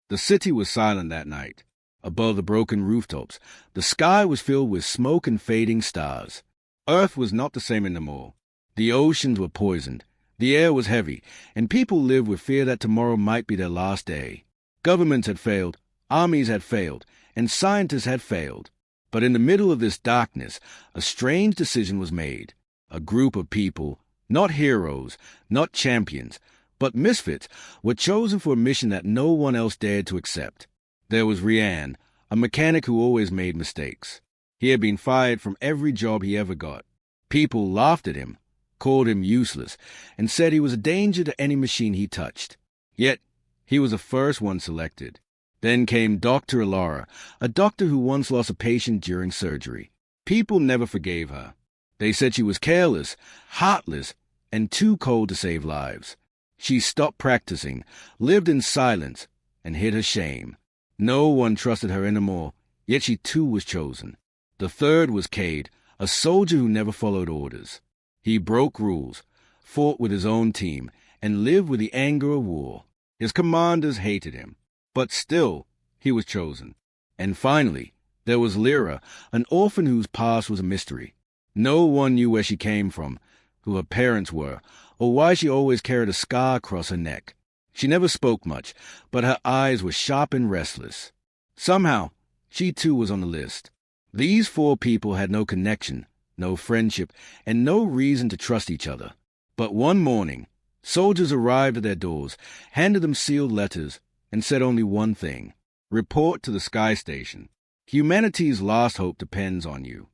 The city was silent that night. Above the broken rooftops, the sky was filled with smoke and fading stars. Earth was not the same anymore. The oceans were poisoned, the air was heavy, and people lived with fear that tomorrow might be their last day. Governments had failed, armies had failed, and scientists had failed. But in the middle of this darkness, a strange decision was made. A group of people, not heroes, not champions, but misfits, were chosen for a mission that no one else dared to accept. There was Rian, a mechanic who always made mistakes. He had been fired from every job he ever got. People laughed at him, called him useless, and said he was a danger to any machine he touched. Yet, he was the first one selected. Then came Dr. Alara, a doctor who once lost a patient during surgery. People never forgave her. They said she was careless, heartless, and too cold to save lives. She stopped practicing, lived in silence, and hid her shame. No one trusted her anymore, yet she too was chosen. The third was Cade, a soldier who never followed orders. He broke rules, fought with his own team, and lived with the anger of war. His commanders hated him, but still he was chosen. And finally, there was Lyra, an orphan whose past was a mystery. No one knew where she came from, who her parents were, or why she always carried a scar across her neck. She never spoke much, but her eyes were sharp and restless. Somehow, she too was on the list. These 4 people had no connection, no friendship, and no reason to trust each other. But one morning, soldiers arrived at their doors, handed them sealed letters, and said only one thing: report to the Sky Station. Humanity's last hope depends on you.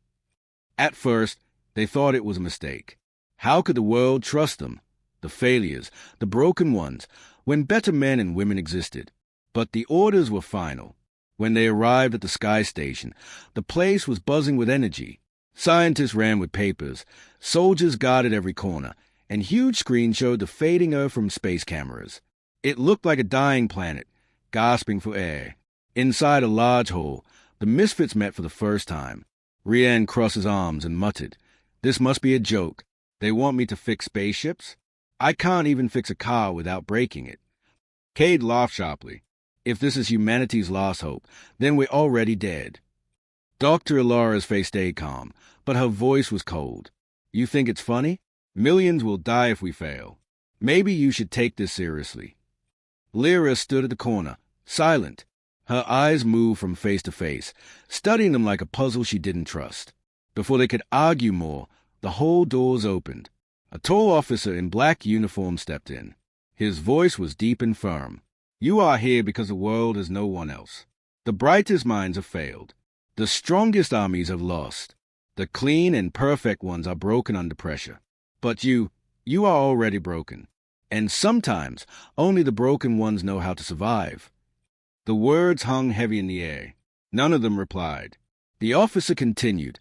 At first, they thought it was a mistake. How could the world trust them, the failures, the broken ones, when better men and women existed? But the orders were final. When they arrived at the Sky Station, the place was buzzing with energy. Scientists ran with papers, soldiers guarded every corner, and huge screens showed the fading Earth from space cameras. It looked like a dying planet, gasping for air. Inside a large hall, the misfits met for the first time. Rian crossed his arms and muttered, "This must be a joke. They want me to fix spaceships? I can't even fix a car without breaking it." Cade laughed sharply. "If this is humanity's last hope, then we're already dead." Dr. Alara's face stayed calm, but her voice was cold. "You think it's funny? Millions will die if we fail. Maybe you should take this seriously." Lyra stood at the corner, silent. Her eyes moved from face to face, studying them like a puzzle she didn't trust. Before they could argue more, the hall doors opened. A tall officer in black uniform stepped in. His voice was deep and firm. "You are here because the world has no one else. The brightest minds have failed. The strongest armies have lost. The clean and perfect ones are broken under pressure. But you are already broken. And sometimes only the broken ones know how to survive." The words hung heavy in the air. None of them replied. The officer continued,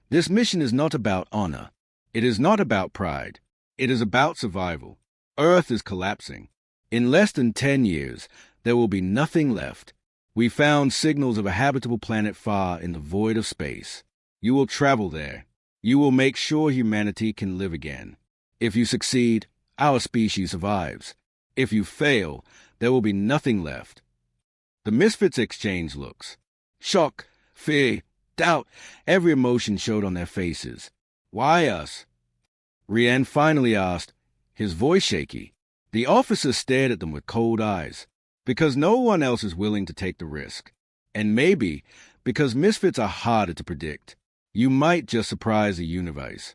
"This mission is not about honor. It is not about pride. It is about survival. Earth is collapsing. In less than 10 years, there will be nothing left. We found signals of a habitable planet far in the void of space. You will travel there. You will make sure humanity can live again. If you succeed, our species survives. If you fail, there will be nothing left." The misfits exchanged looks. Shock, fear, doubt, every emotion showed on their faces. "Why us?" Rian finally asked, his voice shaky. The officer stared at them with cold eyes. "Because no one else is willing to take the risk. And maybe because misfits are harder to predict. You might just surprise the universe."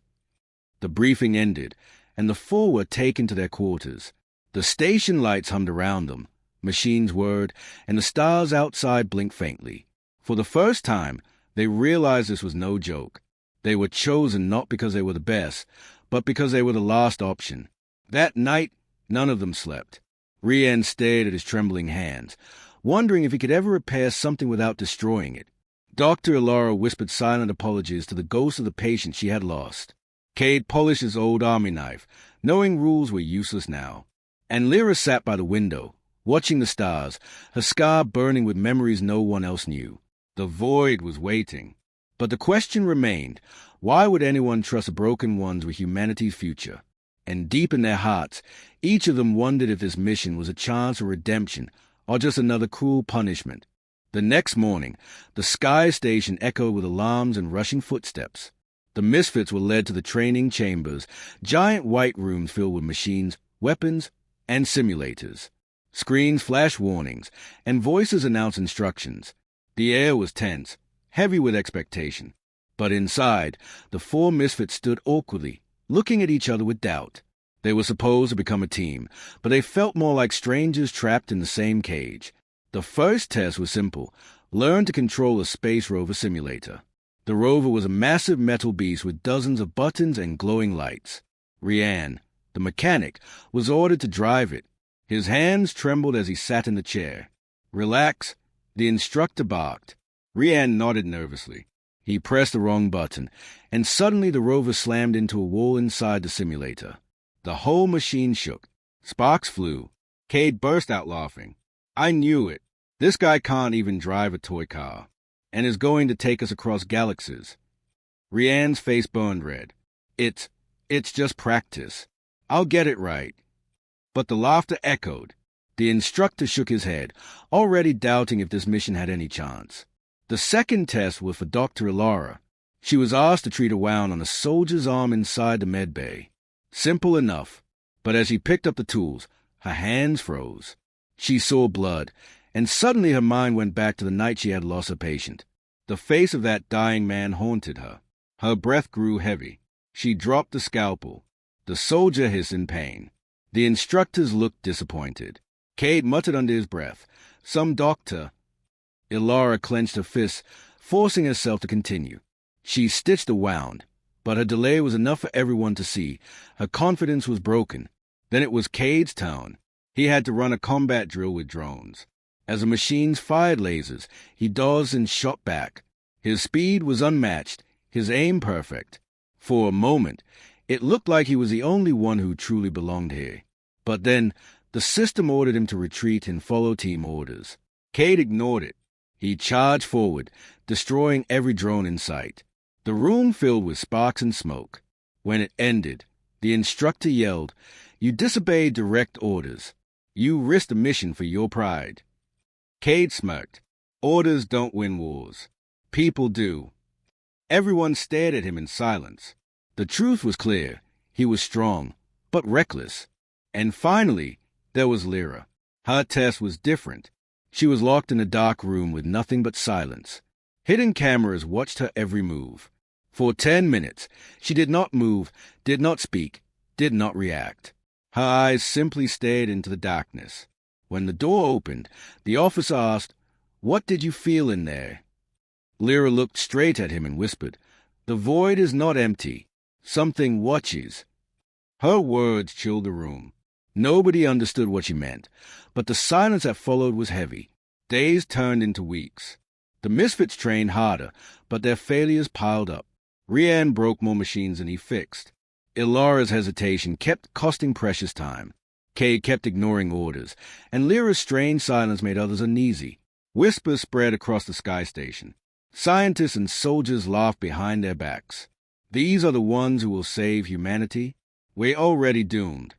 The briefing ended, and the 4 were taken to their quarters. The station lights hummed around them. Machines whirred, and the stars outside blinked faintly. For the first time, they realized this was no joke. They were chosen not because they were the best, but because they were the last option. That night, none of them slept. Rian stared at his trembling hands, wondering if he could ever repair something without destroying it. Dr. Alara whispered silent apologies to the ghost of the patient she had lost. Cade polished his old army knife, knowing rules were useless now. And Lyra sat by the window, watching the stars, her scar burning with memories no one else knew. The void was waiting. But the question remained, why would anyone trust the broken ones with humanity's future? And deep in their hearts, each of them wondered if this mission was a chance for redemption or just another cruel punishment. The next morning, the sky station echoed with alarms and rushing footsteps. The misfits were led to the training chambers, giant white rooms filled with machines, weapons, and simulators. Screens flashed warnings, and voices announced instructions. The air was tense, heavy with expectation. But inside, the four misfits stood awkwardly, looking at each other with doubt. They were supposed to become a team, but they felt more like strangers trapped in the same cage. The first test was simple: learn to control a space rover simulator. The rover was a massive metal beast with dozens of buttons and glowing lights. Rian, the mechanic, was ordered to drive it. His hands trembled as he sat in the chair. "Relax," the instructor barked. Rian nodded nervously. He pressed the wrong button, and suddenly the rover slammed into a wall inside the simulator. The whole machine shook. Sparks flew. Cade burst out laughing. "I knew it. This guy can't even drive a toy car, and is going to take us across galaxies." Rian's face burned red. It's just practice. I'll get it right." But the laughter echoed. The instructor shook his head, already doubting if this mission had any chance. The second test was for Dr. Ilara. She was asked to treat a wound on a soldier's arm inside the med bay. Simple enough, but as she picked up the tools, her hands froze. She saw blood, and suddenly her mind went back to the night she had lost her patient. The face of that dying man haunted her. Her breath grew heavy. She dropped the scalpel. The soldier hissed in pain. The instructors looked disappointed. Cade muttered under his breath, "Some doctor." Ilara clenched her fists, forcing herself to continue. She stitched the wound, but her delay was enough for everyone to see. Her confidence was broken. Then it was Cade's turn. He had to run a combat drill with drones. As the machines fired lasers, he dodged and shot back. His speed was unmatched, his aim perfect. For a moment, it looked like he was the only one who truly belonged here. But then, the system ordered him to retreat and follow team orders. Cade ignored it. He charged forward, destroying every drone in sight. The room filled with sparks and smoke. When it ended, the instructor yelled, "You disobeyed direct orders. You risked a mission for your pride." Cade smirked. "Orders don't win wars. People do." Everyone stared at him in silence. The truth was clear. He was strong, but reckless. And finally, there was Lyra. Her test was different. She was locked in a dark room with nothing but silence. Hidden cameras watched her every move. For 10 minutes, she did not move, did not speak, did not react. Her eyes simply stared into the darkness. When the door opened, the officer asked, "What did you feel in there?" Lyra looked straight at him and whispered, "The void is not empty. Something watches." Her words chilled the room. Nobody understood what she meant, but the silence that followed was heavy. Days turned into weeks. The misfits trained harder, but their failures piled up. Rian broke more machines than he fixed. Ilara's hesitation kept costing precious time. Cade kept ignoring orders, and Lyra's strange silence made others uneasy. Whispers spread across the sky station. Scientists and soldiers laughed behind their backs. "These are the ones who will save humanity? We're already doomed."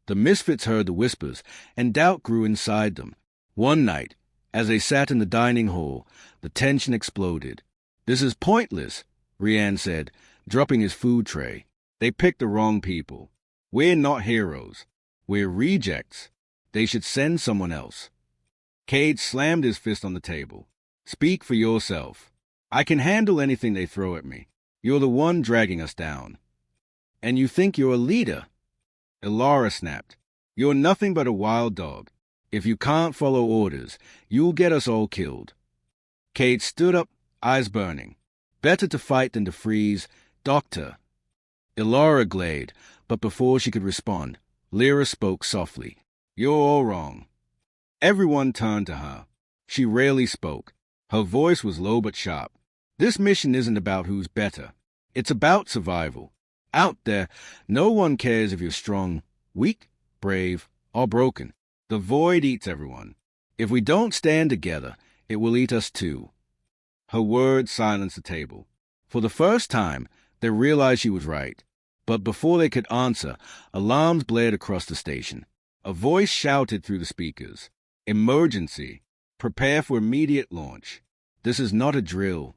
The misfits heard the whispers, and doubt grew inside them. One night, as they sat in the dining hall, the tension exploded. "This is pointless," Rian said, dropping his food tray. "They picked the wrong people. We're not heroes. We're rejects. They should send someone else." Cade slammed his fist on the table. "Speak for yourself. I can handle anything they throw at me. You're the one dragging us down." "And you think you're a leader?" Ilara snapped. "You're nothing but a wild dog. If you can't follow orders, you'll get us all killed." Cade stood up, eyes burning. "Better to fight than to freeze. Doctor." Ilara glared, but before she could respond, Lyra spoke softly. "You're all wrong." Everyone turned to her. She rarely spoke. Her voice was low but sharp. "This mission isn't about who's better. It's about survival. Out there, no one cares if you're strong, weak, brave, or broken. The void eats everyone. If we don't stand together, it will eat us too." Her words silenced the table. For the first time, they realized she was right. But before they could answer, alarms blared across the station. A voice shouted through the speakers. Emergency. Prepare for immediate launch. This is not a drill.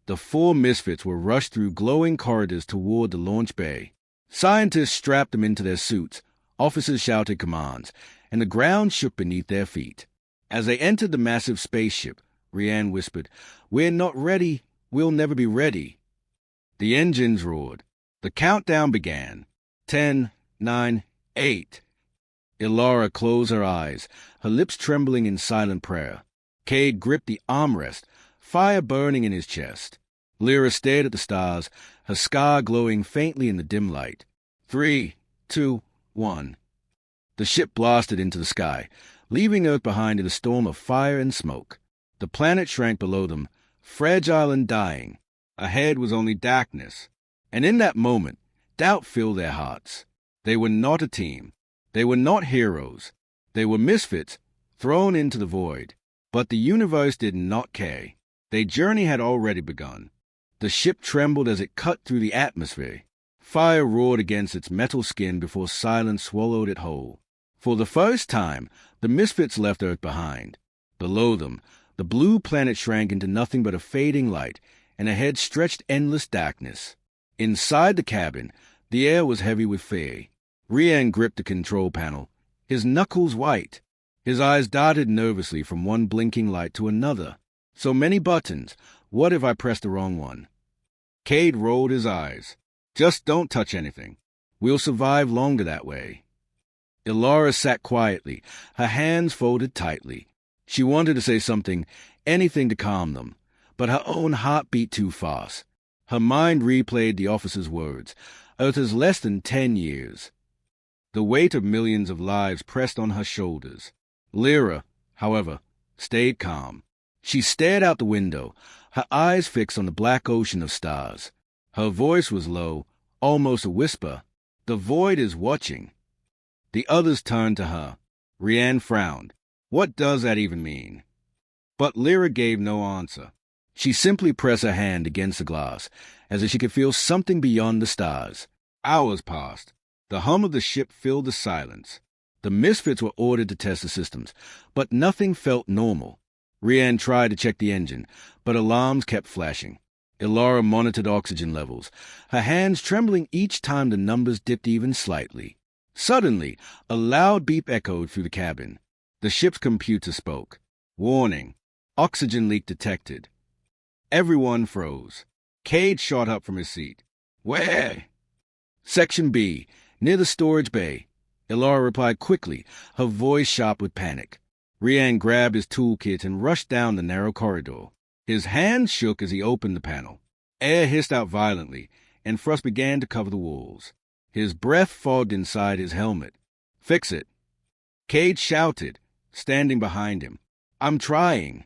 The four misfits were rushed through glowing corridors toward the launch bay. Scientists strapped them into their suits, officers shouted commands, and the ground shook beneath their feet. As they entered the massive spaceship, Rianne whispered, "We're not ready. We'll never be ready." The engines roared. The countdown began. 10, 9, 8. Ilara closed her eyes, her lips trembling in silent prayer. Cade gripped the armrest, fire burning in his chest. Lyra stared at the stars, her scar glowing faintly in the dim light. 3, 2, 1. The ship blasted into the sky, leaving Earth behind in a storm of fire and smoke. The planet shrank below them, fragile and dying. Ahead was only darkness. And in that moment, doubt filled their hearts. They were not a team. They were not heroes. They were misfits, thrown into the void. But the universe did not care. Their journey had already begun. The ship trembled as it cut through the atmosphere. Fire roared against its metal skin before silence swallowed it whole. For the first time, the misfits left Earth behind. Below them, the blue planet shrank into nothing but a fading light, and ahead stretched endless darkness. Inside the cabin, the air was heavy with fear. Rian gripped the control panel, his knuckles white. His eyes darted nervously from one blinking light to another. So many buttons. What if I pressed the wrong one? Cade rolled his eyes. Just don't touch anything. We'll survive longer that way. Ilara sat quietly, her hands folded tightly. She wanted to say something, anything to calm them, but her own heart beat too fast. Her mind replayed the officer's words. Earth is less than 10 years. The weight of millions of lives pressed on her shoulders. Lyra, however, stayed calm. She stared out the window, her eyes fixed on the black ocean of stars. Her voice was low, almost a whisper. The void is watching. The others turned to her. Rianne frowned. What does that even mean? But Lyra gave no answer. She simply pressed her hand against the glass, as if she could feel something beyond the stars. Hours passed. The hum of the ship filled the silence. The misfits were ordered to test the systems, but nothing felt normal. Rianne tried to check the engine, but alarms kept flashing. Ilara monitored oxygen levels, her hands trembling each time the numbers dipped even slightly. Suddenly, a loud beep echoed through the cabin. The ship's computer spoke. Warning. Oxygen leak detected. Everyone froze. Cade shot up from his seat. Where? Section B, near the storage bay. Ilara replied quickly, her voice sharp with panic. Rianne grabbed his toolkit and rushed down the narrow corridor. His hand shook as he opened the panel. Air hissed out violently, and frost began to cover the walls. His breath fogged inside his helmet. Fix it. Cade shouted, standing behind him. I'm trying.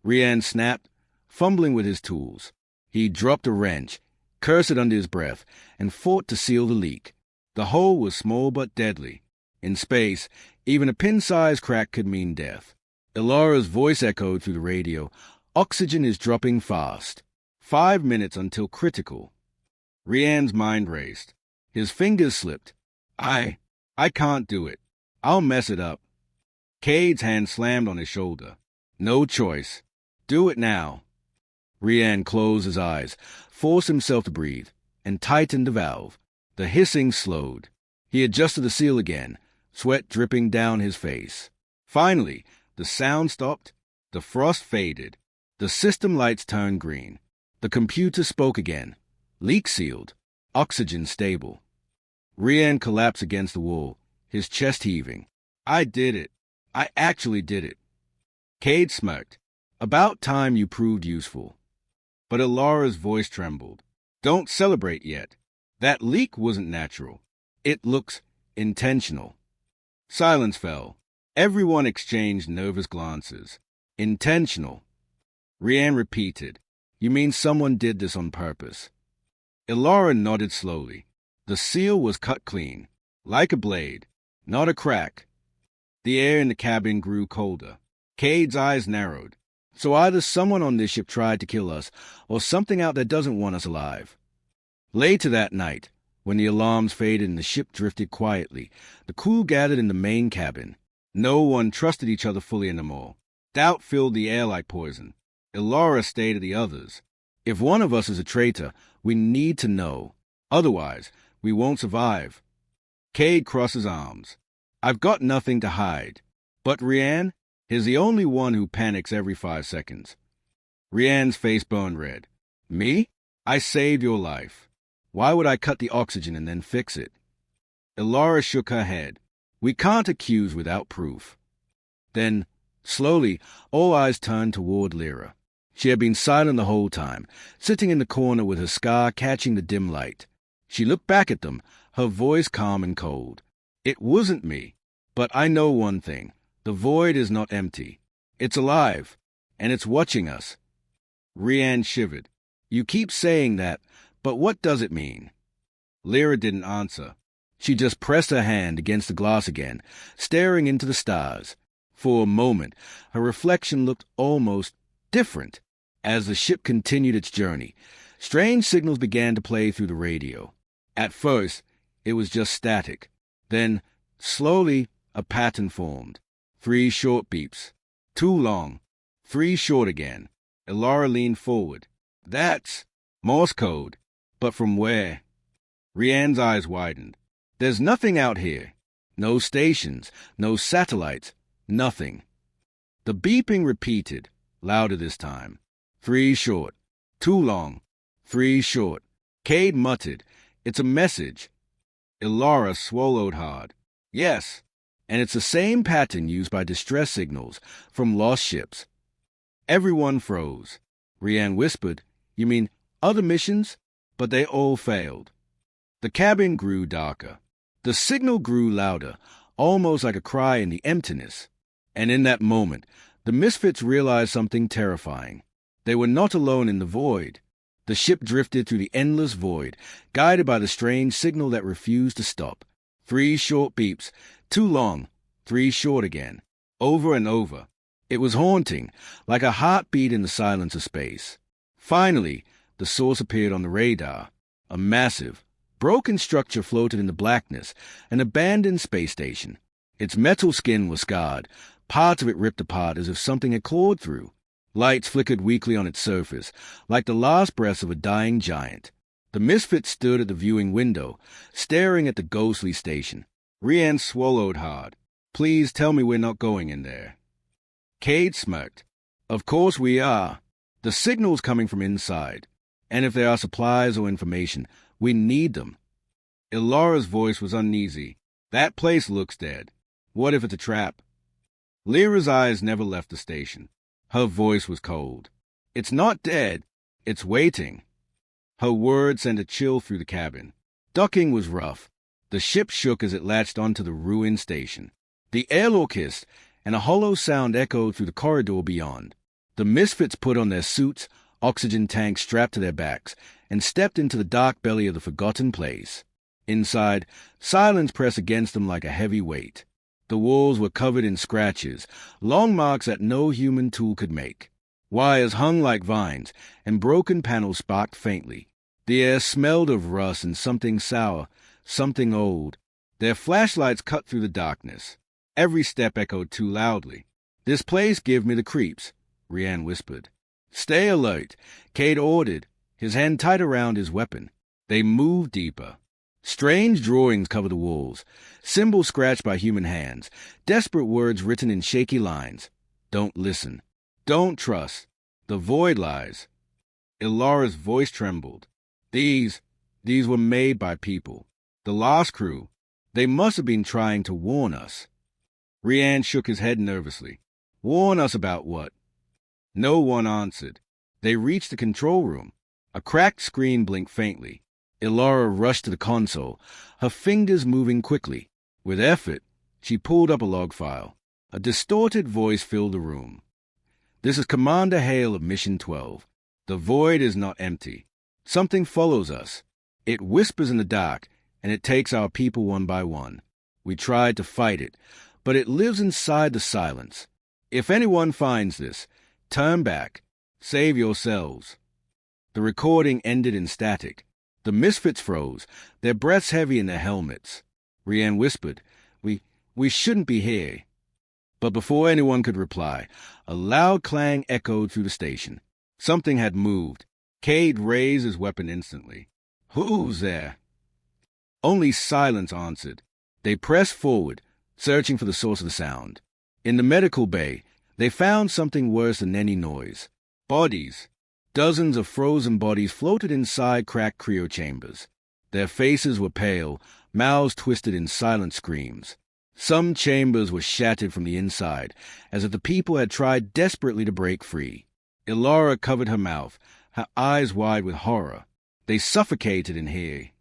Rianne snapped, fumbling with his tools. He dropped a wrench, cursed under his breath, and fought to seal the leak. The hole was small but deadly. In space, even a pin-sized crack could mean death. Ilara's voice echoed through the radio. Oxygen is dropping fast. 5 minutes until critical. Rianne's mind raced. His fingers slipped. I can't do it. I'll mess it up. Cade's hand slammed on his shoulder. No choice. Do it now. Rianne closed his eyes, forced himself to breathe, and tightened the valve. The hissing slowed. He adjusted the seal again, sweat dripping down his face. Finally, the sound stopped. The frost faded. The system lights turned green. The computer spoke again. Leak sealed. Oxygen stable. Rianne collapsed against the wall, his chest heaving. I did it. I actually did it. Cade smirked. About time you proved useful. But Ilara's voice trembled. Don't celebrate yet. That leak wasn't natural. It looks intentional. Silence fell. Everyone exchanged nervous glances. Intentional. Rianne repeated. You mean someone did this on purpose? Ilara nodded slowly. The seal was cut clean, like a blade, not a crack. The air in the cabin grew colder. Cade's eyes narrowed. So either someone on this ship tried to kill us, or something out there doesn't want us alive. Later that night, when the alarms faded and the ship drifted quietly, the crew gathered in the main cabin. No one trusted each other fully anymore. Doubt filled the air like poison. Ilara stayed to the others. If one of us is a traitor, we need to know. Otherwise, we won't survive. Cade crossed his arms. I've got nothing to hide. But Rianne is the only one who panics every 5 seconds. Rianne's face burned red. Me? I saved your life. Why would I cut the oxygen and then fix it? Ilara shook her head. We can't accuse without proof. Then, slowly, all eyes turned toward Lyra. She had been silent the whole time, sitting in the corner with her scar catching the dim light. She looked back at them, her voice calm and cold. It wasn't me, but I know one thing. The void is not empty. It's alive, and it's watching us. Rianne shivered. You keep saying that, but what does it mean? Lyra didn't answer. She just pressed her hand against the glass again, staring into the stars. For a moment, her reflection looked almost different. As the ship continued its journey, strange signals began to play through the radio. At first, it was just static. Then, slowly, a pattern formed. 3 short beeps. 2 long. 3 short again. Ilara leaned forward. That's Morse code. But from where? Rianne's eyes widened. There's nothing out here. No stations, no satellites, nothing. The beeping repeated, louder this time. 3 short. 2 long. 3 short. Cade muttered, It's a message. Ilara swallowed hard. Yes, and it's the same pattern used by distress signals from lost ships. Everyone froze. Rianne whispered, You mean other missions? But they all failed. The cabin grew darker. The signal grew louder, almost like a cry in the emptiness. And in that moment, the misfits realized something terrifying. They were not alone in the void. The ship drifted through the endless void, guided by the strange signal that refused to stop. 3 short beeps, 2 long, 3 short again, over and over. It was haunting, like a heartbeat in the silence of space. Finally, the source appeared on the radar. A massive, broken structure floated in the blackness, an abandoned space station. Its metal skin was scarred, parts of it ripped apart as if something had clawed through. Lights flickered weakly on its surface, like the last breaths of a dying giant. The misfit stood at the viewing window, staring at the ghostly station. Rianne swallowed hard. Please tell me we're not going in there. Cade smirked. Of course we are. The signal's coming from inside. And if there are supplies or information, we need them. Ilara's voice was uneasy. That place looks dead. What if it's a trap? Lyra's eyes never left the station. Her voice was cold. It's not dead. It's waiting. Her words sent a chill through the cabin. Ducking was rough. The ship shook as it latched onto the ruined station. The airlock hissed, and a hollow sound echoed through the corridor beyond. The misfits put on their suits, oxygen tanks strapped to their backs, and stepped into the dark belly of the forgotten place. Inside, silence pressed against them like a heavy weight. The walls were covered in scratches, long marks that no human tool could make. Wires hung like vines, and broken panels sparked faintly. The air smelled of rust and something sour, something old. Their flashlights cut through the darkness. Every step echoed too loudly. This place gave me the creeps, Rianne whispered. Stay alert, Cade ordered, his hand tight around his weapon. They moved deeper. Strange drawings covered the walls, symbols scratched by human hands, desperate words written in shaky lines. Don't listen. Don't trust. The void lies. Ilara's voice trembled. These were made by people. The last crew. They must have been trying to warn us. Rianne shook his head nervously. Warn us about what? No one answered. They reached the control room. A cracked screen blinked faintly. Ilara rushed to the console, her fingers moving quickly. With effort, she pulled up a log file. A distorted voice filled the room. This is Commander Hale of Mission 12. The void is not empty. Something follows us. It whispers in the dark, and it takes our people one by one. We tried to fight it, but it lives inside the silence. If anyone finds this, turn back. Save yourselves. The recording ended in static. The misfits froze, their breaths heavy in their helmets. Rianne whispered, We shouldn't be here. But before anyone could reply, a loud clang echoed through the station. Something had moved. Cade raised his weapon instantly. "Who's there?" Only silence answered. They pressed forward, searching for the source of the sound. In the medical bay, they found something worse than any noise. Bodies. Dozens of frozen bodies floated inside cracked cryo chambers. Their faces were pale, mouths twisted in silent screams. Some chambers were shattered from the inside, as if the people had tried desperately to break free. Ilara covered her mouth, her eyes wide with horror. They suffocated in here.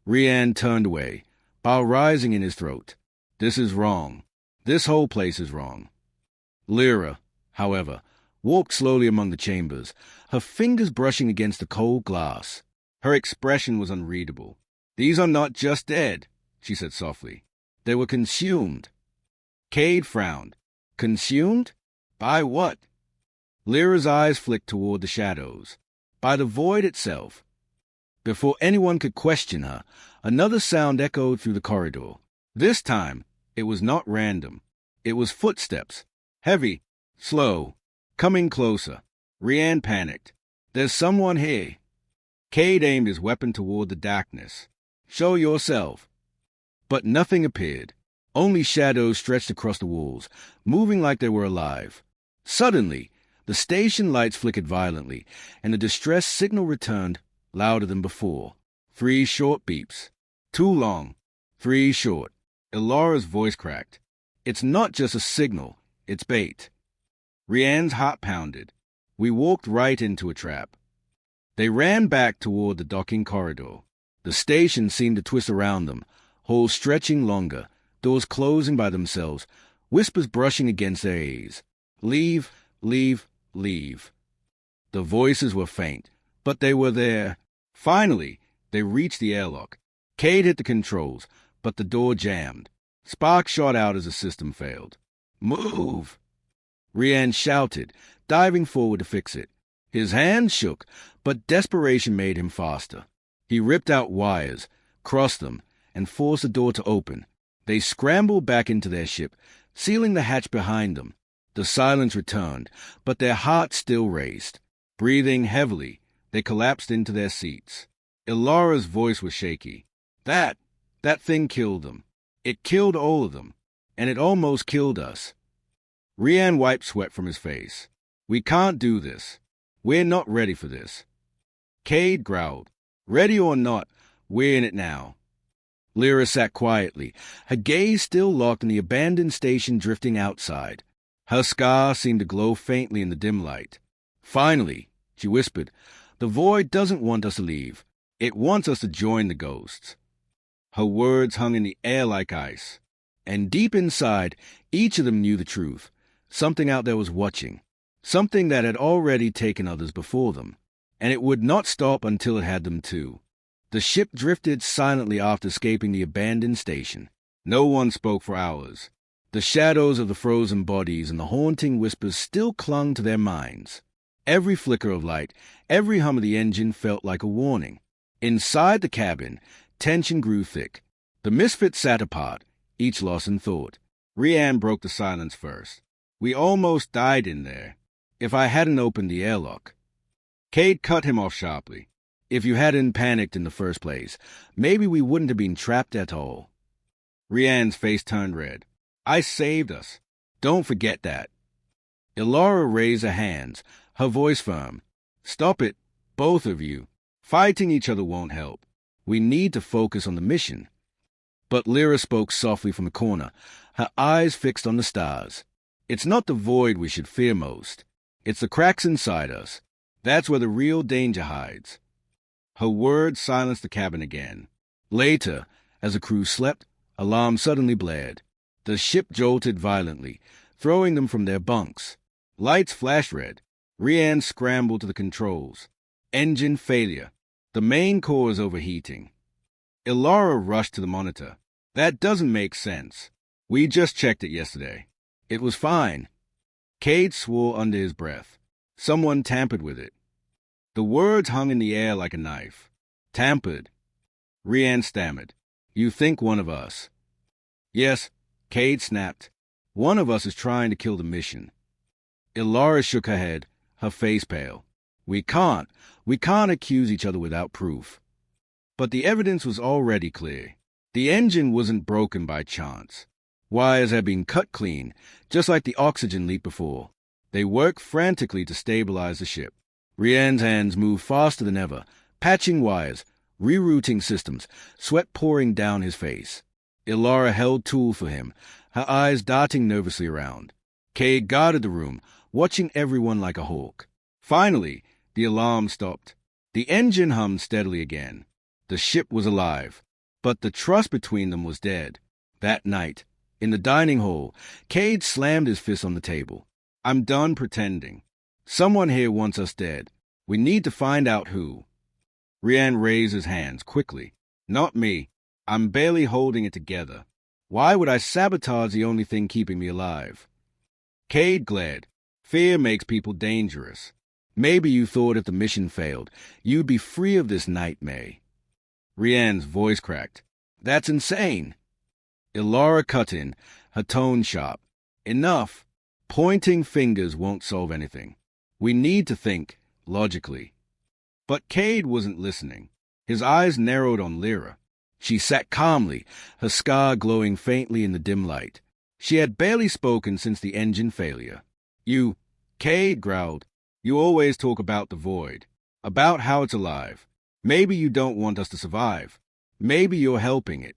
Rian turned away, bile rising in his throat. This is wrong. This whole place is wrong. Lyra, however, walked slowly among the chambers, her fingers brushing against the cold glass. Her expression was unreadable. "These are not just dead," she said softly. "They were consumed." Cade frowned. "Consumed? By what?" Lyra's eyes flicked toward the shadows. "By the void itself." Before anyone could question her, another sound echoed through the corridor. This time, it was not random. It was footsteps. Heavy, slow, coming closer. Rian panicked. "There's someone here." Cade aimed his weapon toward the darkness. "Show yourself." But nothing appeared. Only shadows stretched across the walls, moving like they were alive. Suddenly, the station lights flickered violently, and the distress signal returned, louder than before. 3 short beeps. Too long. 3 short. Ilara's voice cracked. "It's not just a signal. It's bait." Rian's heart pounded. We walked right into a trap. They ran back toward the docking corridor. The station seemed to twist around them, halls stretching longer, doors closing by themselves, whispers brushing against their ears. "Leave, leave, leave." The voices were faint, but they were there. Finally, they reached the airlock. Cade hit the controls, but the door jammed. Sparks shot out as the system failed. "Move!" Rian shouted, diving forward to fix it. His hands shook, but desperation made him faster. He ripped out wires, crossed them, and forced the door to open. They scrambled back into their ship, sealing the hatch behind them. The silence returned, but their hearts still raced. Breathing heavily, they collapsed into their seats. Ilara's voice was shaky. That thing killed them. It killed all of them, and it almost killed us." Rian wiped sweat from his face. "We can't do this. We're not ready for this." Cade growled. "Ready or not, we're in it now." Lyra sat quietly, her gaze still locked on the abandoned station drifting outside. Her scar seemed to glow faintly in the dim light. "Finally," she whispered, "the void doesn't want us to leave. It wants us to join the ghosts." Her words hung in the air like ice. And deep inside, each of them knew the truth. Something out there was watching. Something that had already taken others before them. And it would not stop until it had them too. The ship drifted silently after escaping the abandoned station. No one spoke for hours. The shadows of the frozen bodies and the haunting whispers still clung to their minds. Every flicker of light, every hum of the engine felt like a warning. Inside the cabin, tension grew thick. The misfits sat apart, each lost in thought. Rian broke the silence first. "We almost died in there. If I hadn't opened the airlock." Cade cut him off sharply. "If you hadn't panicked in the first place, maybe we wouldn't have been trapped at all." Rian's face turned red. "I saved us. Don't forget that." Ilara raised her hands, her voice firm. "Stop it, both of you. Fighting each other won't help. We need to focus on the mission." But Lyra spoke softly from the corner, her eyes fixed on the stars. "It's not the void we should fear most. It's the cracks inside us. That's where the real danger hides." Her words silenced the cabin again. Later, as the crew slept, alarms suddenly blared. The ship jolted violently, throwing them from their bunks. Lights flashed red. Rian scrambled to the controls. Engine failure. The main core is overheating. Ilara rushed to the monitor. "That doesn't make sense. We just checked it yesterday. It was fine." Cade swore under his breath. Someone tampered with it. The words hung in the air like a knife. "Tampered." Rian stammered. "You think one of us?" "Yes," Cade snapped. One of us is trying to kill the mission. Ilara shook her head, her face pale. We can't accuse each other without proof. But the evidence was already clear. The engine wasn't broken by chance. Wires had been cut clean, just like the oxygen leak before. They worked frantically to stabilize the ship. Rian's hands moved faster than ever, patching wires, rerouting systems, sweat pouring down his face. Ilara held tool for him, her eyes darting nervously around. Cade guarded the room, watching everyone like a hawk. Finally, the alarm stopped. The engine hummed steadily again. The ship was alive, but the trust between them was dead. That night, in the dining hall, Cade slammed his fist on the table. I'm done pretending. Someone here wants us dead. We need to find out who. Rian raised his hands quickly. Not me. I'm barely holding it together. Why would I sabotage the only thing keeping me alive? Cade glared. Fear makes people dangerous. Maybe you thought if the mission failed, you'd be free of this nightmare. Rian's voice cracked. That's insane. Ilara cut in, her tone sharp. Enough. Pointing fingers won't solve anything. We need to think logically. But Cade wasn't listening. His eyes narrowed on Lyra. She sat calmly, her scar glowing faintly in the dim light. She had barely spoken since the engine failure. You, Cade growled, you always talk about the void, about how it's alive. Maybe you don't want us to survive. Maybe you're helping it.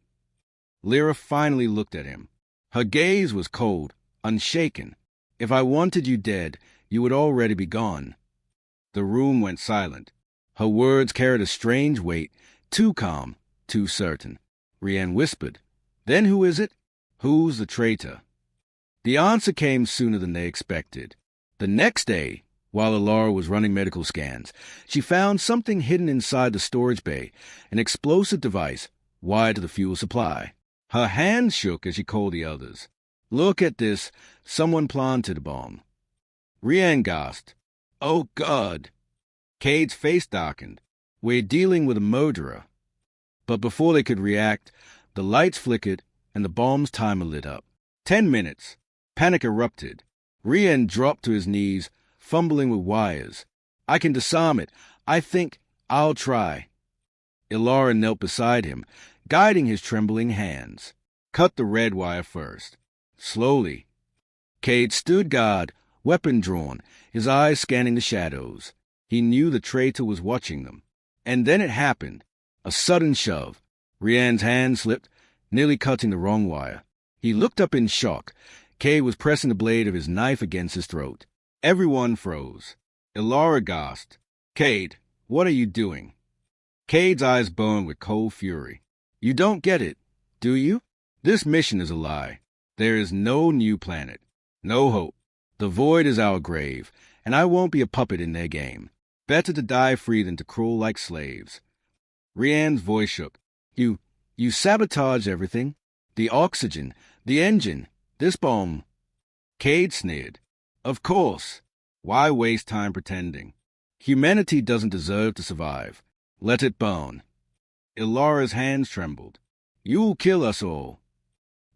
Lyra finally looked at him. Her gaze was cold, unshaken. If I wanted you dead, you would already be gone. The room went silent. Her words carried a strange weight, too calm, too certain. Rian whispered, Then who is it? Who's the traitor? The answer came sooner than they expected. The next day, while Ilara was running medical scans, she found something hidden inside the storage bay, an explosive device wired to the fuel supply. Her hands shook as she called the others. Look at this. Someone planted a bomb. Rian gasped. Oh, God. Cade's face darkened. We're dealing with a murderer. But before they could react, the lights flickered and the bomb's timer lit up. 10 minutes. Panic erupted. Rian dropped to his knees, fumbling with wires. I can disarm it. I think I'll try. Ilara knelt beside him, guiding his trembling hands. Cut the red wire first. Slowly. Cade stood guard, weapon drawn, his eyes scanning the shadows. He knew the traitor was watching them. And then it happened. A sudden shove. Rian's hand slipped, nearly cutting the wrong wire. He looked up in shock. Cade was pressing the blade of his knife against his throat. Everyone froze. Ilara gasped. Cade, what are you doing? Cade's eyes burned with cold fury. You don't get it, do you? This mission is a lie. There is no new planet. No hope. The void is our grave, and I won't be a puppet in their game. Better to die free than to crawl like slaves. Rian's voice shook. You sabotage everything. The oxygen, the engine, this bomb. Cade sneered. Of course. Why waste time pretending? Humanity doesn't deserve to survive. Let it burn. Ilara's hands trembled. You'll kill us all.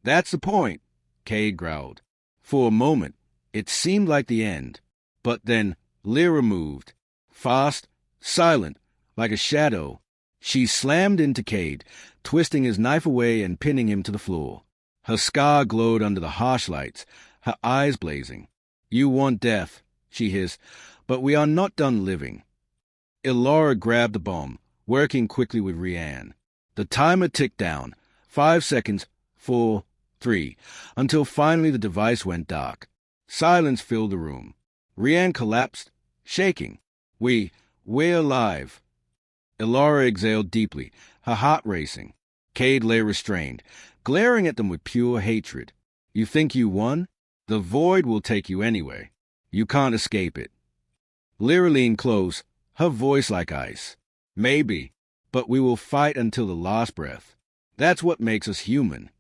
That's the point, Cade growled. For a moment, it seemed like the end. But then Lyra moved. Fast, silent, like a shadow. She slammed into Cade, twisting his knife away and pinning him to the floor. Her scar glowed under the harsh lights, her eyes blazing. You want death, she hissed, but we are not done living. Ilara grabbed the bomb, working quickly with Rian. The timer ticked down. 5 seconds, 4, 3, until finally the device went dark. Silence filled the room. Rian collapsed, shaking. We're alive. Ilara exhaled deeply, her heart racing. Cade lay restrained, glaring at them with pure hatred. You think you won? The void will take you anyway. You can't escape it. Lyra leaned close, her voice like ice. Maybe, but we will fight until the last breath. That's what makes us human.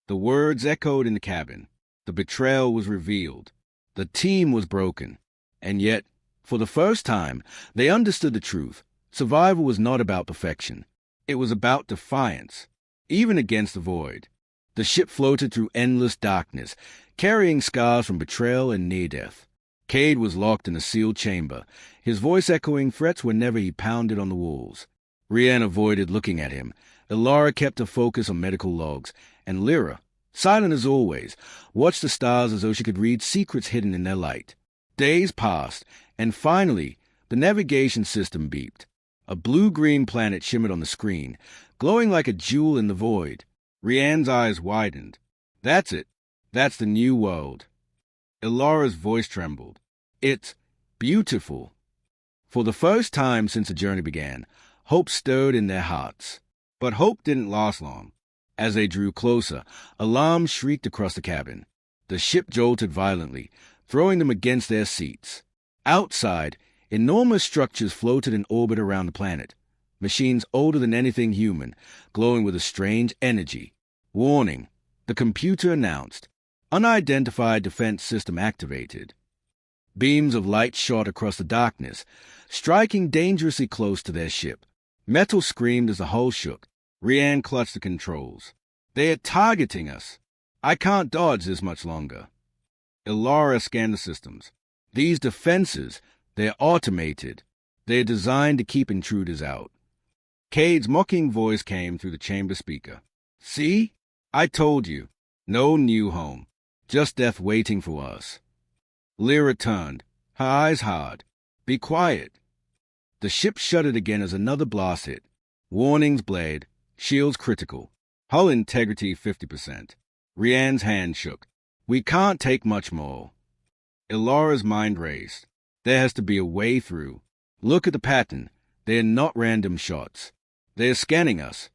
The words echoed in the cabin. The betrayal was revealed. The team was broken. And yet, for the first time, they understood the truth. Survival was not about perfection. It was about defiance, even against the void. The ship floated through endless darkness, carrying scars from betrayal and near-death. Cade was locked in a sealed chamber, his voice echoing threats whenever he pounded on the walls. Rian avoided looking at him. Ilara kept her focus on medical logs, and Lyra, silent as always, watched the stars as though she could read secrets hidden in their light. Days passed, and finally, the navigation system beeped. A blue-green planet shimmered on the screen, glowing like a jewel in the void. Rian's eyes widened. That's it. That's the new world. Ilara's voice trembled. It's beautiful. For the first time since the journey began, hope stirred in their hearts. But hope didn't last long. As they drew closer, alarms shrieked across the cabin. The ship jolted violently, throwing them against their seats. Outside, enormous structures floated in orbit around the planet, machines older than anything human, glowing with a strange energy. Warning, the computer announced. Unidentified defense system activated. Beams of light shot across the darkness, striking dangerously close to their ship. Metal screamed as the hull shook. Rian clutched the controls. They are targeting us. I can't dodge this much longer. Ilara scanned the systems. These defenses, they're automated. They're designed to keep intruders out. Cade's mocking voice came through the chamber speaker. See? I told you. No new home. Just death waiting for us. Lyra turned, her eyes hard. Be quiet. The ship shuddered again as another blast hit. Warnings blared. Shields critical. Hull integrity 50%. Rian's hand shook. We can't take much more. Ilara's mind raced. There has to be a way through. Look at the pattern. They're not random shots. They're scanning us.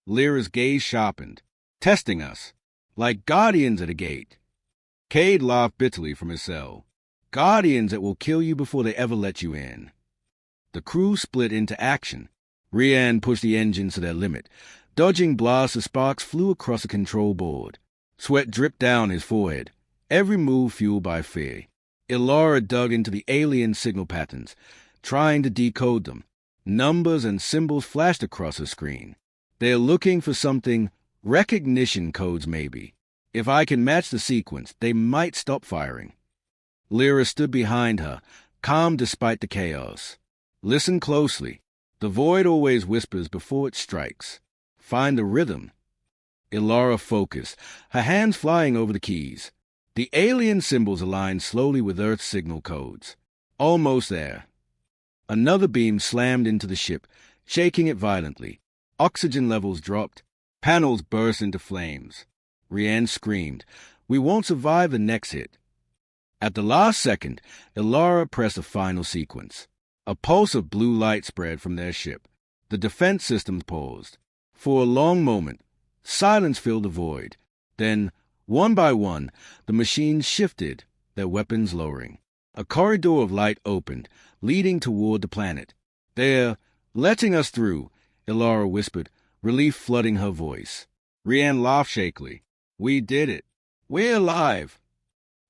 Lyra's gaze sharpened. Testing us. Like guardians at a gate. Cade laughed bitterly from his cell. Guardians that will kill you before they ever let you in. The crew split into action. Rian pushed the engines to their limit. Dodging blasts of sparks flew across the control board. Sweat dripped down his forehead, every move fueled by fear. Ilara dug into the alien signal patterns, trying to decode them. Numbers and symbols flashed across her screen. They're looking for something, recognition codes maybe. If I can match the sequence, they might stop firing. Lyra stood behind her, calm despite the chaos. Listen closely. The void always whispers before it strikes. Find the rhythm. Ilara focused, her hands flying over the keys. The alien symbols aligned slowly with Earth's signal codes. Almost there. Another beam slammed into the ship, shaking it violently. Oxygen levels dropped. Panels burst into flames. Rian screamed. We won't survive the next hit. At the last second, Ilara pressed a final sequence. A pulse of blue light spread from their ship. The defense systems paused. For a long moment, silence filled the void. Then, one by one, the machines shifted, their weapons lowering. A corridor of light opened, leading toward the planet. They're letting us through, Ilara whispered, relief flooding her voice. Rian laughed shakily. We did it. We're alive.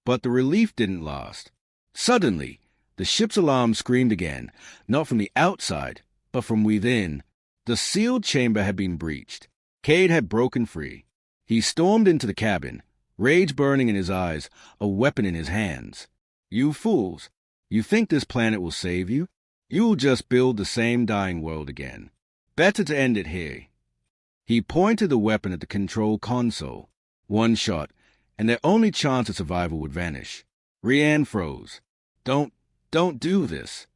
But the relief didn't last. Suddenly, the ship's alarm screamed again, not from the outside, but from within. The sealed chamber had been breached. Cade had broken free. He stormed into the cabin, rage burning in his eyes, a weapon in his hands. You fools! You think this planet will save you? You'll just build the same dying world again. Better to end it here. He pointed the weapon at the control console. One shot, and their only chance of survival would vanish. Rian froze. Don't do this.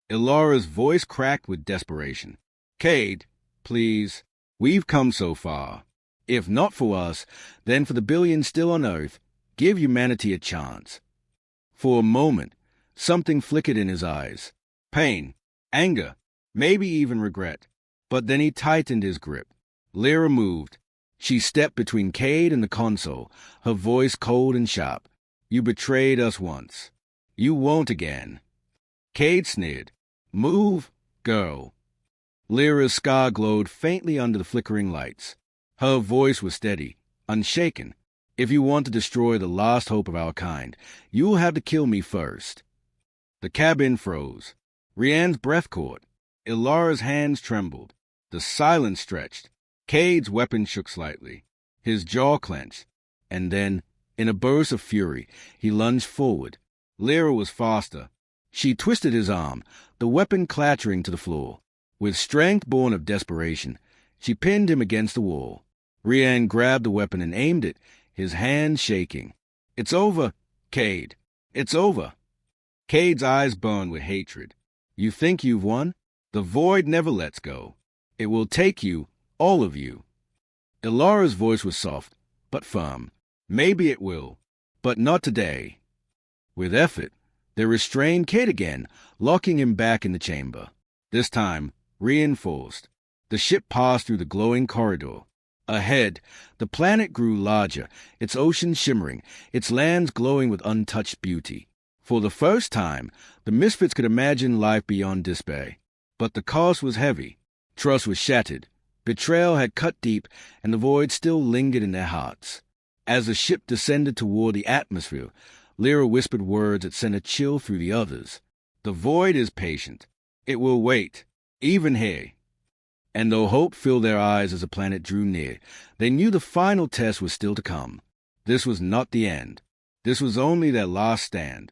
Ilara's voice cracked with desperation. Cade, please. We've come so far. If not for us, then for the billions still on Earth, give humanity a chance. For a moment, something flickered in his eyes. Pain, anger, maybe even regret. But then he tightened his grip. Lyra moved. She stepped between Cade and the console, her voice cold and sharp. You betrayed us once. You won't again. Cade sneered. Move, girl. Lyra's scar glowed faintly under the flickering lights. Her voice was steady, unshaken. If you want to destroy the last hope of our kind, you'll have to kill me first. The cabin froze. Rian's breath caught. Ilara's hands trembled. The silence stretched. Cade's weapon shook slightly. His jaw clenched, and then, in a burst of fury, he lunged forward. Lyra was faster. She twisted his arm, the weapon clattering to the floor. With strength born of desperation, she pinned him against the wall. Rian grabbed the weapon and aimed it, his hand shaking. "It's over, Cade. It's over." Cade's eyes burned with hatred. "You think you've won? The void never lets go. It will take you, all of you." Ilara's voice was soft, but firm. "Maybe it will, but not today." With effort, they restrained Cade again, locking him back in the chamber. This time, reinforced. The ship passed through the glowing corridor. Ahead, the planet grew larger, its oceans shimmering, its lands glowing with untouched beauty. For the first time, the misfits could imagine life beyond despair. But the cost was heavy. Trust was shattered. Betrayal had cut deep, and the void still lingered in their hearts. As the ship descended toward the atmosphere, Lyra whispered words that sent a chill through the others. "The void is patient. It will wait, even here." And though hope filled their eyes as the planet drew near, they knew the final test was still to come. This was not the end. This was only their last stand.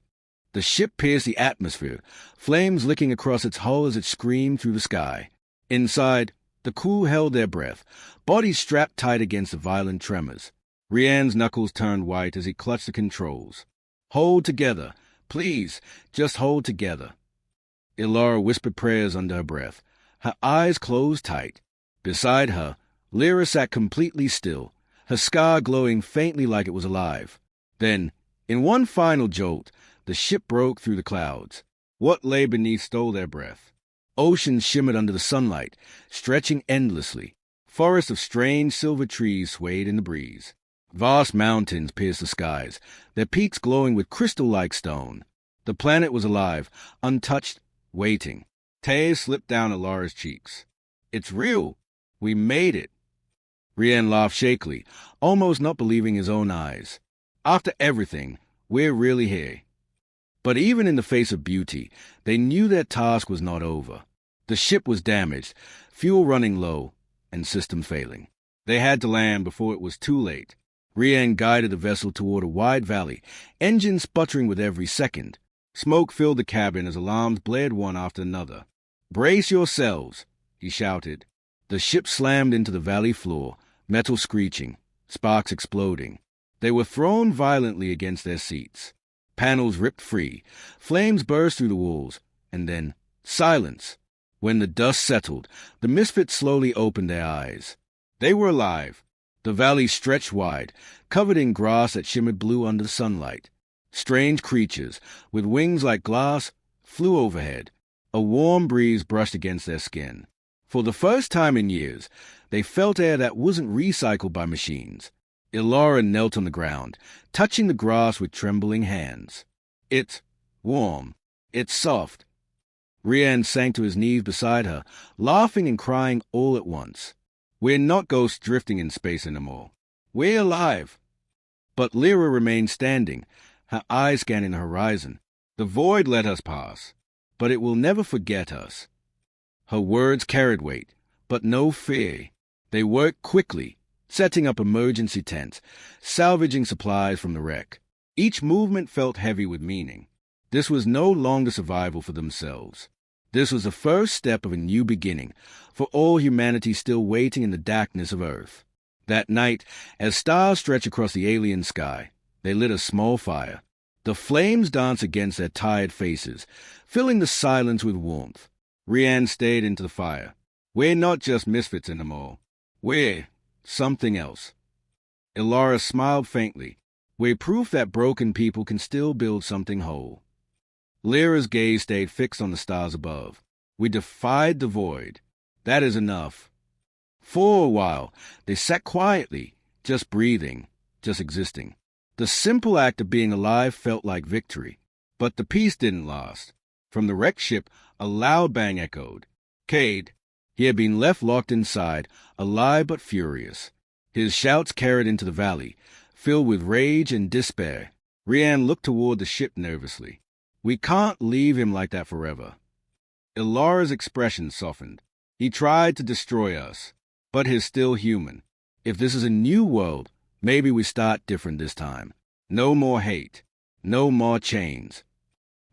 The ship pierced the atmosphere, flames licking across its hull as it screamed through the sky. Inside, the crew held their breath, bodies strapped tight against the violent tremors. Rian's knuckles turned white as he clutched the controls. "Hold together. Please, just hold together." Ilara whispered prayers under her breath. Her eyes closed tight. Beside her, Lyra sat completely still, her scar glowing faintly like it was alive. Then, in one final jolt, the ship broke through the clouds. What lay beneath stole their breath. Oceans shimmered under the sunlight, stretching endlessly. Forests of strange silver trees swayed in the breeze. Vast mountains pierced the skies, their peaks glowing with crystal-like stone. The planet was alive, untouched, waiting. Tears slipped down Ilara's cheeks. "It's real. We made it." Rian laughed shakily, almost not believing his own eyes. "After everything, we're really here." But even in the face of beauty, they knew their task was not over. The ship was damaged, fuel running low, and systems failing. They had to land before it was too late. Rian guided the vessel toward a wide valley, engines sputtering with every second. Smoke filled the cabin as alarms blared one after another. "Brace yourselves," he shouted. The ship slammed into the valley floor, metal screeching, sparks exploding. They were thrown violently against their seats. Panels ripped free, flames burst through the walls, and then silence. When the dust settled, the misfits slowly opened their eyes. They were alive. The valley stretched wide, covered in grass that shimmered blue under the sunlight. Strange creatures, with wings like glass, flew overhead. A warm breeze brushed against their skin. For the first time in years, they felt air that wasn't recycled by machines. Ilara knelt on the ground, touching the grass with trembling hands. "It's warm. It's soft." Rian sank to his knees beside her, laughing and crying all at once. "We're not ghosts drifting in space anymore. We're alive." But Lyra remained standing, her eyes scanning the horizon. "The void let us pass, but it will never forget us." Her words carried weight, but no fear. They worked quickly, setting up emergency tents, salvaging supplies from the wreck. Each movement felt heavy with meaning. This was no longer survival for themselves. This was the first step of a new beginning, for all humanity still waiting in the darkness of Earth. That night, as stars stretched across the alien sky, they lit a small fire. The flames danced against their tired faces, filling the silence with warmth. Rian stayed into the fire. "We're not just misfits anymore. We're something else." Ilara smiled faintly. "We're proof that broken people can still build something whole." Lyra's gaze stayed fixed on the stars above. "We defied the void. That is enough." For a while, they sat quietly, just breathing, just existing. The simple act of being alive felt like victory. But the peace didn't last. From the wrecked ship, a loud bang echoed. Cade, he had been left locked inside, alive but furious. His shouts carried into the valley, filled with rage and despair. Rian looked toward the ship nervously. "We can't leave him like that forever." Ilara's expression softened. "He tried to destroy us, but he's still human. If this is a new world, maybe we start different this time. No more hate. No more chains.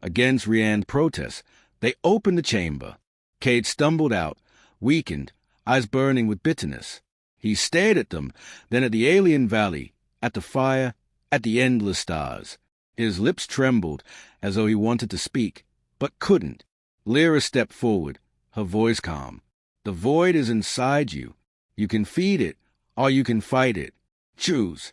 Against Rianne's protests, they opened the chamber. Cade stumbled out, weakened, eyes burning with bitterness. He stared at them, then at the alien valley, at the fire, at the endless stars. His lips trembled as though he wanted to speak, but couldn't. Lyra stepped forward, her voice calm. The void is inside you. You can feed it, or you can fight it. Choose.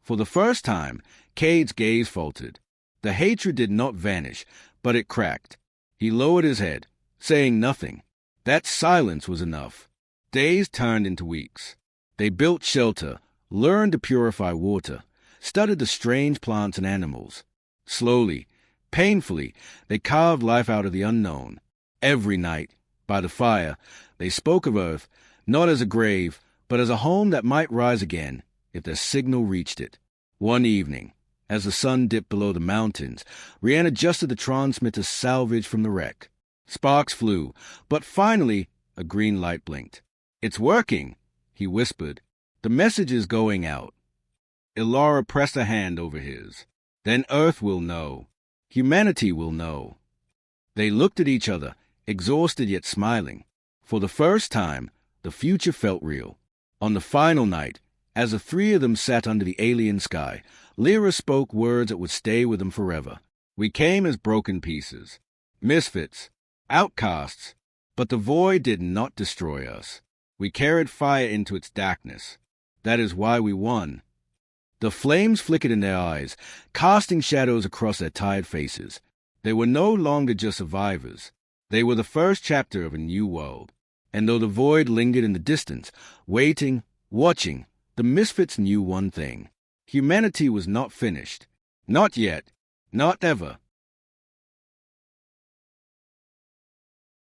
For the first time, Cade's gaze faltered. The hatred did not vanish, but it cracked. He lowered his head, saying nothing. That silence was enough. Days turned into weeks. They built shelter, learned to purify water, studied the strange plants and animals. Slowly, painfully, they carved life out of the unknown. Every night, by the fire, they spoke of Earth, not as a grave, but as a home that might rise again if their signal reached it. One evening, as the sun dipped below the mountains, Rianne adjusted the transmitter salvage from the wreck. Sparks flew, but finally a green light blinked. "It's working," he whispered. "The message is going out." Ilara pressed a hand over his. "Then Earth will know. Humanity will know." They looked at each other, exhausted yet smiling. For the first time, the future felt real. On the final night, as the three of them sat under the alien sky, Lyra spoke words that would stay with them forever. "We came as broken pieces, misfits, outcasts, but the void did not destroy us. We carried fire into its darkness. That is why we won." The flames flickered in their eyes, casting shadows across their tired faces. They were no longer just survivors. They were the first chapter of a new world. And though the void lingered in the distance, waiting, watching, the misfits knew one thing. Humanity was not finished. Not yet. Not ever.